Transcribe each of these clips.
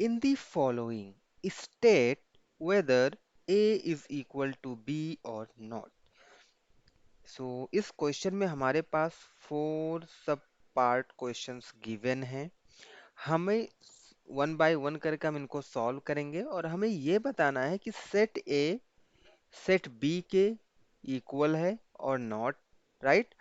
In the following, state whether A is equal to B or not. इस question में हमारे पास 4 सब part questions given हैं। हमें वन बाय वन करके हम इनको सॉल्व करेंगे और हमें ये बताना है कि सेट ए सेट बी के इक्वल है और नॉट, राइट।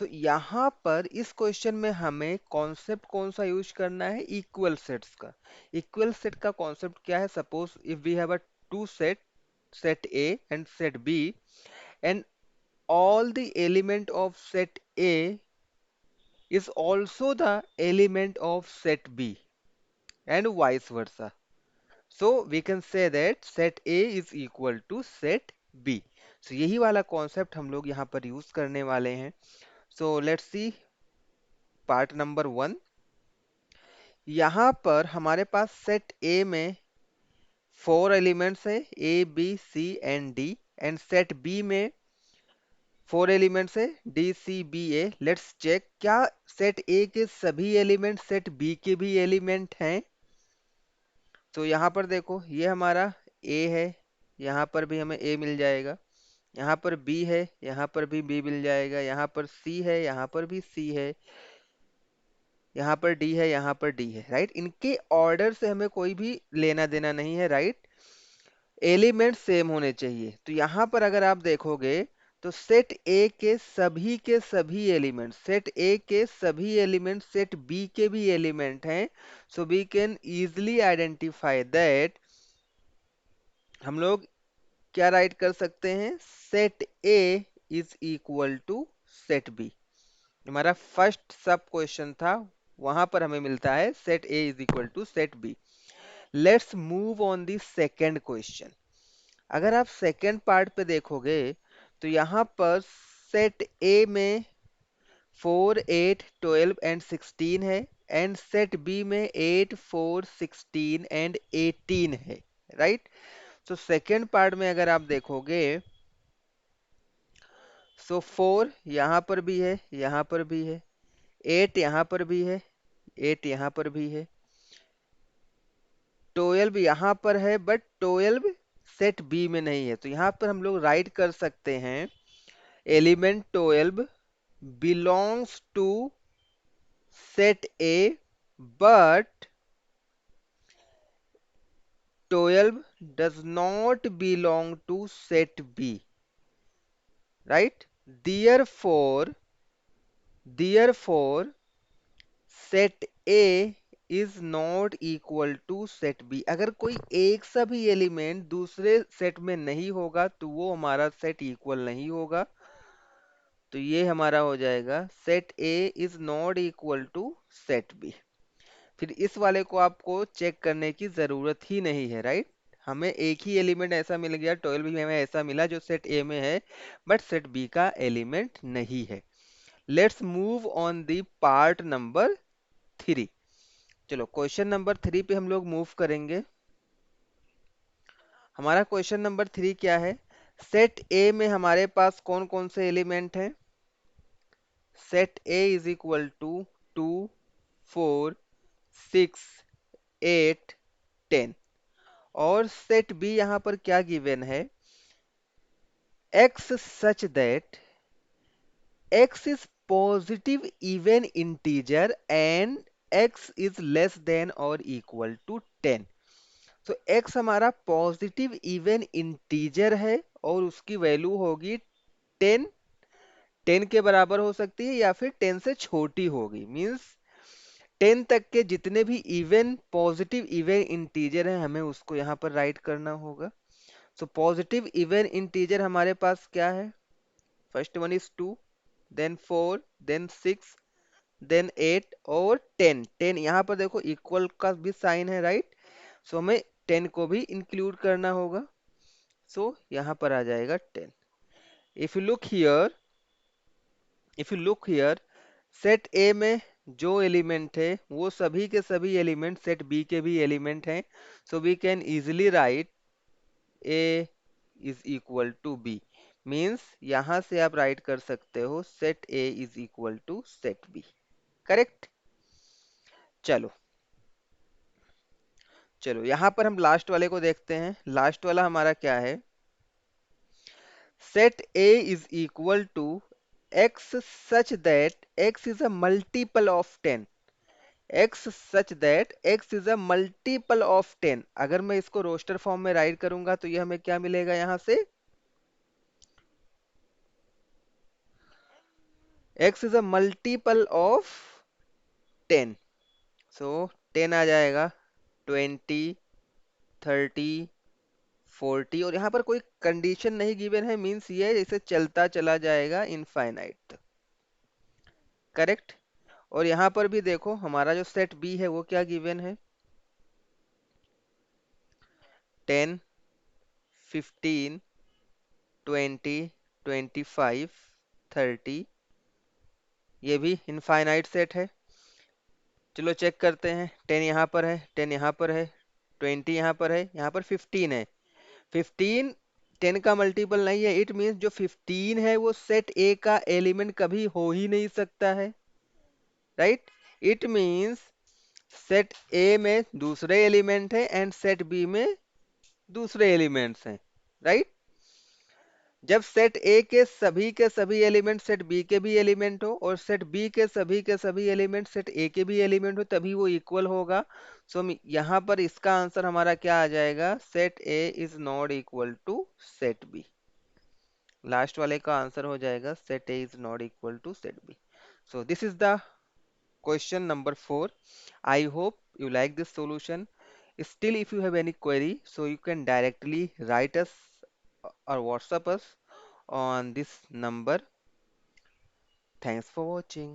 यहाँ पर इस क्वेश्चन में हमें कॉन्सेप्ट कौन सा यूज करना है, इक्वल सेट्स का। इक्वल सेट का कॉन्सेप्ट क्या है? Suppose if we have a two set, set A and set B, and all the element of set A is also the element of set B and vice versa. So we can say that set A is equal to set B. So यही वाला concept हम लोग यहाँ पर use करने वाले हैं। So let's see part number 1। यहाँ पर हमारे पास सेट A में 4 एलिमेंट्स है, A B C and D, and set B में 4 एलिमेंट्स है, D C B A. Let's check, क्या सेट ए के सभी एलिमेंट सेट बी के भी एलिमेंट हैं? तो यहाँ पर देखो, ये हमारा ए है, यहाँ पर भी हमें ए मिल जाएगा, यहाँ पर बी है, यहाँ पर भी बी मिल जाएगा, यहाँ पर सी है, यहाँ पर भी सी है, यहाँ पर डी है, यहाँ पर डी है, राइट। इनके ऑर्डर से हमें कोई भी लेना देना नहीं है, राइट। एलिमेंट सेम होने चाहिए। तो यहाँ पर अगर आप देखोगे तो सेट ए के सभी एलिमेंट, सेट ए के सभी एलिमेंट सेट बी के भी एलिमेंट हैं। So we can easily identify that, हम लोग क्या राइट कर सकते हैं, set A is equal to set B. हमारा फर्स्ट सब क्वेश्चन था, वहां पर हमें मिलता है set A is equal to set B. Let's move on the second question. अगर आप सेकेंड पार्ट पे देखोगे तो यहाँ पर सेट ए में 4 8 12 एंड 16 है, एंड सेट बी में 8 4 16 एंड 18 है, राइट। सो सेकेंड पार्ट में अगर आप देखोगे, सो 4 यहाँ पर भी है, यहाँ पर भी है, 8 यहाँ पर भी है, 8 यहाँ पर भी है, 12 यहाँ पर है, बट 12 सेट बी में नहीं है। तो यहाँ पर हम लोग राइट कर सकते हैं element 12 belongs to set A, but 12 does not belong to set B, right? Therefore set A is not equal to set B। अगर कोई एक सा भी एलिमेंट दूसरे सेट में नहीं होगा तो वो हमारा सेट इक्वल नहीं होगा। तो ये हमारा हो जाएगा set A is not equal to set B. फिर इस वाले को आपको चेक करने की जरूरत ही नहीं है, राइट। हमें एक ही एलिमेंट ऐसा मिल गया, 12 भी हमें ऐसा मिला जो सेट ए में है बट सेट बी का एलिमेंट नहीं है। Let's move on the part number 3। चलो क्वेश्चन नंबर 3 पे हम लोग मूव करेंगे। हमारा क्वेश्चन नंबर 3 क्या है? सेट ए में हमारे पास कौन कौन से एलिमेंट हैं? Set A is equal to 2 4 6 8 10। और सेट बी यहाँ पर क्या गिवन है? x such that x is positive even integer and x is less than or equal to 10। तो x हमारा पॉजिटिव इवन इंटीजर है और उसकी वैल्यू होगी 10। 10 के बराबर हो सकती है या फिर 10 से छोटी होगी, मींस 10 तक के जितने भी इवन पॉजिटिव इवन इंटीजर हैं हमें उसको यहाँ पर राइट करना होगा। सो पॉजिटिव इवन इंटीजर हमारे पास क्या है? First one is 2, then 4, then 6, then 8 और 10। 10 यहाँ पर देखो इक्वल का भी साइन है, राइट। सो हमें 10 को भी इंक्लूड करना होगा। सो यहाँ पर आ जाएगा 10। If you look here, set ए में जो एलिमेंट है वो सभी के सभी एलिमेंट सेट बी के भी एलिमेंट हैं। So we can easily write A is equal to B. Means यहां से आप राइट कर सकते हो set A is equal to set B. Correct. चलो चलो यहाँ पर हम लास्ट वाले को देखते हैं। लास्ट वाला हमारा क्या है? Set A is equal to x such that x is a multiple of 10। x such that x is a multiple of 10। अगर मैं इसको रोस्टर फॉर्म में राइट करूंगा तो ये हमें क्या मिलेगा यहाँ से? x is a multiple of 10। सो 10 आ जाएगा, 20, 30, 40, और यहाँ पर कोई कंडीशन नहीं गिवन है, मीन्स ये इसे चलता चला जाएगा इनफाइनाइट तक। करेक्ट। और यहाँ पर भी देखो हमारा जो सेट बी है वो क्या गिवन है? 10, 15, 20, 25, 30, ये भी इनफाइनाइट सेट है। चलो चेक करते हैं। 10 यहाँ पर है, 10 यहाँ पर है, 20 यहाँ पर है, यहाँ पर 15 है। 15 10 का मल्टीपल नहीं है, इट मीन्स जो 15 है वो सेट ए का एलिमेंट कभी हो ही नहीं सकता है। राइट। इट मीन्स सेट ए में दूसरे एलिमेंट है एंड सेट बी में दूसरे एलिमेंट्स हैं। राइट। जब सेट ए के सभी एलिमेंट सेट बी के भी एलिमेंट हो और सेट बी के सभी एलिमेंट सेट ए के भी एलिमेंट हो, तभी वो इक्वल होगा। सो यहाँ पर इसका आंसर हमारा क्या आ जाएगा? Set A is not equal to set B. Last वाले का आंसर हो जाएगा set A is not equal to set B. So this is the question number 4। I hope you like this solution. Still, if you have any query, so you can directly write us or WhatsApp us on this number. Thanks for watching.